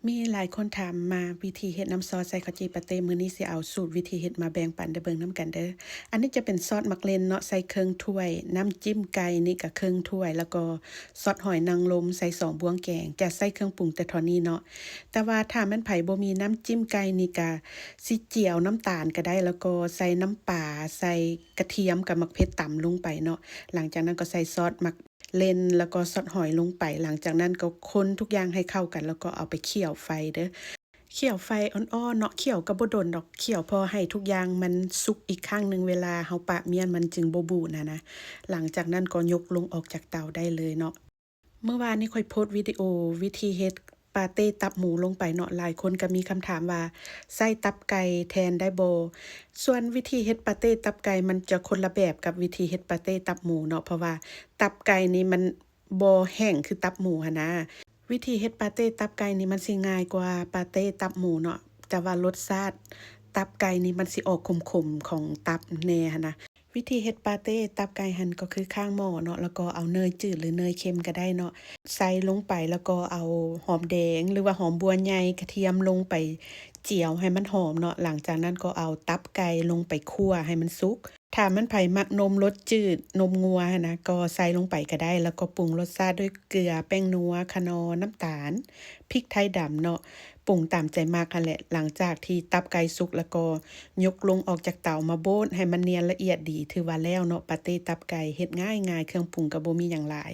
มีหลายคนถามมาวิธีเฮ็ดน้ำซอสใส่ข้าวจี่ปาเต้มื้อนี้สิเอาสูตรวิธีเฮ็ดมาแบ่งปันได้เบิ่งนำกันเด้ออันนี้จะเป็นซอสมักเล่นเนาะใส่ครึ่งถ้วยน้ำจิ้มไก่นี่ก็ครึ่งถ้วยแล้วก็ซอสหอยนางรมใส่2บ้วงแกงจะใส่เครื่องปรุงแต่เท่านี้เนาะแต่ว่าถ้ามันไผบ่มีน้ำจิ้มไก่นี่ก็สิเจียวน้ำตาลก็ได้แล้วก็ใส่น้ำปลาใส่กระเทียมกับมะเขือตำลงไปเนาะหลังจากนั้นก็ใส่ซอสมักเล่นแล้วก็ซอสหอยลงไปหลังจากนั้นก็คนทุกอย่างให้เข้ากันแล้วก็เอาไปเคี่ยวไฟเด้อ เคี่ยวไฟอ่อนๆเนาะเคี่ยวก็บ่โดนดอกเคี่ยวพอให้ทุกอย่างมันสุกอีกครั้งหนึ่งเวลาเฮาปะเมียนมันจึงบ่บูดนะหลังจากนั้นก็ยกลงออกจากเตาได้เลยเนาะเมื่อวานนี้ข้อยโพสต์วิดีโอวิธีเฮ็ดปาเต้ตับหมูลงไปเนาะหลายคนก็มีคำถามว่าใส่ตับไก่แทนได้บ่ส่วนวิธีเฮ็ดปาเต้ตับไก่มันจะคนละแบบกับวิธีเฮ็ดปาเต้ตับหมูเนาะเพราะว่าตับไก่นี่มันบ่แห้งคือตับหมูหันนะ วิธีเฮ็ดปาเต้ตับไก่นี่มันสิง่ายกว่าปาเต้ตับหมูเนาะแต่ว่ารสชาติตับไก่นี่มันสิออกขมๆของตับแหน่หั้นนะวิธีเฮ็ดปาเต้ตับไก่หั้นก็คือข้างหม้อเนาะแล้วก็เอาเนยจืดหรือเนยเค็มก็ได้เนาะใส่ลงไปแล้วก็เอาหอมแดงหรือว่าหอมบัวใหญ่กระเทียมลงไปเจียวให้มันหอมเนาะหลังจากนั้นก็เอาตับไก่ลงไปคั่วให้มันสุก ถ้ามันไผมักนมรสจืดนมงัวหั้นนะก็ใส่ลงไปก็ได้แล้วก็ปรุงรสชาติด้วยเกลือแป้งนัวคะนอร์น้ำตาลพริกไทยดำเนาะปรุงตามใจมักหั้นแหละหลังจากที่ตับไก่สุกแล้วก็ยกลงออกจากเตามาโบดให้มันเนียนละเอียดดีถือว่าแล้วเนาะปาเต้ตับไก่เฮ็ดง่ายๆเครื่องปรุงก็บ่มีหยังหลาย